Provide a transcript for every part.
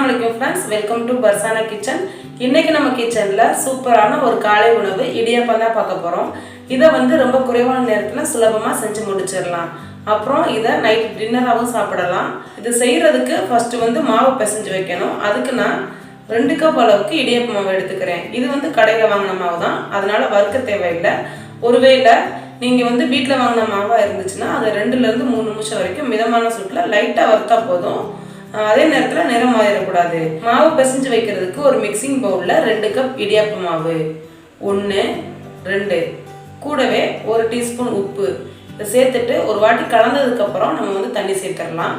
Assalamualaikum friends, welcome to Barsana Kitchen. இன்னைக்கு நம்ம கிச்சன்ல சூப்பரான ஒரு காலை உணவு இடியாப்பம் தான் பார்க்க போறோம். இத வந்து ரொம்ப குறைவான நேரத்துல சுலபமா செஞ்சு முடிச்சிரலாம். அப்புறம் இத நைட் டின்னராவும் சாப்பிடலாம். இது செய்யிறதுக்கு ஃபர்ஸ்ட் வந்து மாவு பிசைஞ்சு வைக்கணும். அதுக்கு நான் 2 கப் அளவுக்கு இடியாப்ப மாவு எடுத்துக்கிறேன். இது வந்து கடையில வாங்குன மாவு தான். அதனால வறுக்க தேவையில்லை. ஒருவேளை நீங்க வந்து வீட்ல வாங்குன மாவா இருந்துச்சுனா அது 2 ல இருந்து 3 நிமிஷம் வரைக்கும் மிதமான சூட்ல லைட்டா வறுத்தா போதும். அதே நேரத்துல நிறம் மாறிட கூடாது. மாவு பிசைஞ்சு வைக்கிறதுக்கு ஒரு மிக்சிங் பவுல்ல 2 கப் இடியாப்ப மாவு 1 2 கூடவே 1 டீஸ்பூன் உப்பு இத சேர்த்துட்டு ஒரு வாட்டி கலந்ததுக்கு அப்புறம் நம்ம வந்து தண்ணி சேர்த்துறலாம்.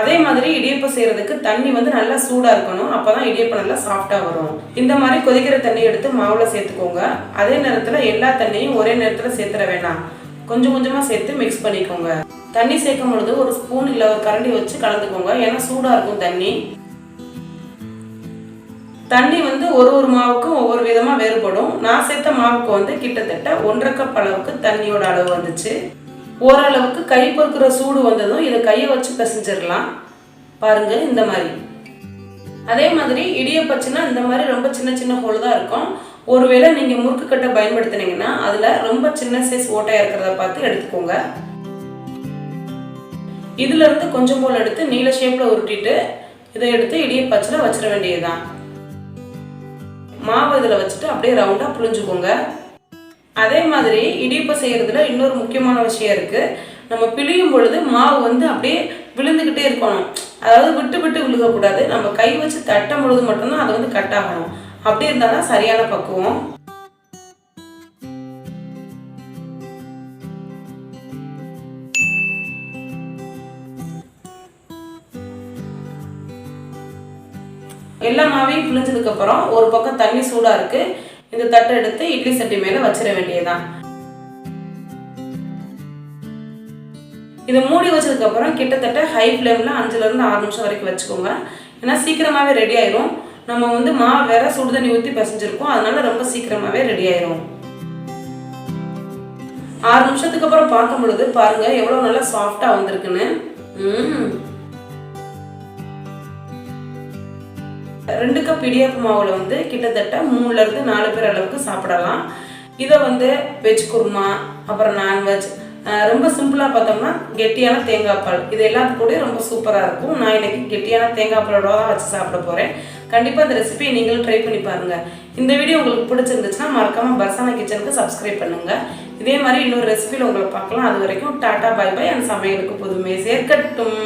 அதே மாதிரி இடியாப்பம் செய்யறதுக்கு தண்ணி வந்து நல்லா சூடா இருக்கணும். அப்பதான் இடியாப்பம் நல்லா சாஃப்ட்டா வரும். இந்த மாதிரி கொதிக்கிற தண்ணி எடுத்து மாவுல சேர்த்துக்கோங்க. அதே நேரத்துல எல்லா தண்ணியும் ஒரே நேரத்துல சேர்த்துற வேண்டாம். கொஞ்சம் கொஞ்சமா சேர்த்து மிக்ஸ் பண்ணிக்கோங்க. தண்ணி சேர்க்கும் பொழுது ஒரு ஸ்பூன் இல்ல ஒரு கரண்டி வச்சு கலந்துக்கோங்க. ஏன்னா சூடா இருக்கும் தண்ணி. தண்ணி வந்து ஒரு மாவுக்கும் ஒவ்வொரு விதமா வேறுபடும். நான் சேர்த்த மாவுக்கு வந்து கிட்டத்தட்ட 1.5 கப் அளவுக்கு தண்ணியோட அளவு வந்துச்சு. ஓரளவுக்கு கை பொறுக்கிற சூடு வந்ததும் இதை கையை வச்சு பிசைஞ்சிடலாம். பாருங்க இந்த மாதிரி. அதே மாதிரி இடியாப்பம்னா இந்த மாதிரி ரொம்ப சின்ன சின்ன ஹோல் தான் இருக்கும். ஒருவேளை நீங்க முறுக்கு கட்டை பயன்படுத்தினீங்கன்னா அதுல ரொம்ப சின்ன சைஸ் ஓட்டையா இருக்கிறத பார்த்து எடுத்துக்கோங்க. இதுல இருந்து கொஞ்சம் போல எடுத்து நீல ஷேப்ல உருட்டிட்டு இதை எடுத்து இடியாப்பத்துல வச்சிட வேண்டியதுதான். மாவு இதுல வச்சுட்டு அப்படியே ரவுண்டா புழிஞ்சுக்கோங்க. அதே மாதிரி இடியாப்பம் செய்யறதுல இன்னொரு முக்கியமான விஷயம் இருக்கு. நம்ம பிழியும் பொழுது மாவு வந்து அப்படியே விழுந்துகிட்டே இருக்கணும். அதாவது விட்டு விட்டு விழுக கூடாது. நம்ம கை வச்சு தட்டும் பொழுது மட்டும்தான் அது வந்து கட் ஆகணும். அப்படி இருந்தாதான் சரியான பக்குவம். எல்லா மாவையும் புளிஞ்சதுக்கு அப்புறம் ஒரு பக்கம் தண்ணி சூடா இருக்கு. இந்த தட்டை எடுத்து இட்லி சட்டி மேல வச்சிட வேண்டியதுதான். இதை மூடி வச்சதுக்கு அப்புறம் கிட்டத்தட்ட ஹை ஃப்ளேம்ல 5 ல இருந்து 6 நிமிஷம் வரைக்கும் வச்சுக்கோங்க. ஏன்னா சீக்கிரமாவே ரெடி ஆயிரும். நம்ம வந்து மாவு வேற சுடு தண்ணி ஊற்றி பிசைஞ்சிருக்கோம். அதனால ரொம்ப சீக்கிரமாவே ரெடி ஆயிரும். 6 நிமிஷத்துக்கு அப்புறம் பார்க்கும் பொழுது பாருங்க எவ்வளவு நல்லா சாஃப்டா வந்திருக்குன்னு. 2 கப் இடியாப்ப மாவுல வந்து கிட்டத்தட்ட 3 ல இருந்து 4 பேர் அளவுக்கு சாப்பிடலாம். இதை வந்து வெஜ் குருமா, அப்புறம் நான்வெஜ், ரொம்ப சிம்பிளா பார்த்தோம்னா கெட்டியான தேங்காய் பால், இது எல்லாத்துக்கும் கூட ரொம்ப சூப்பரா இருக்கும். நான் இன்னைக்கு கெட்டியான தேங்காய் பாலோட தான் வச்சு சாப்பிட போறேன். கண்டிப்பா இந்த ரெசிபியை நீங்களும் ட்ரை பண்ணி பாருங்க. இந்த வீடியோ உங்களுக்கு பிடிச்சிருந்துச்சுன்னா மறக்காம பர்சானா கிச்சனுக்கு சப்ஸ்கிரைப் பண்ணுங்க. இதே மாதிரி இன்னொரு ரெசிபியில் உங்களை பார்க்கலாம். அது வரைக்கும் டாடா பை பை. அந்த சமையலுக்கு புதுமை சேர்க்கட்டும்.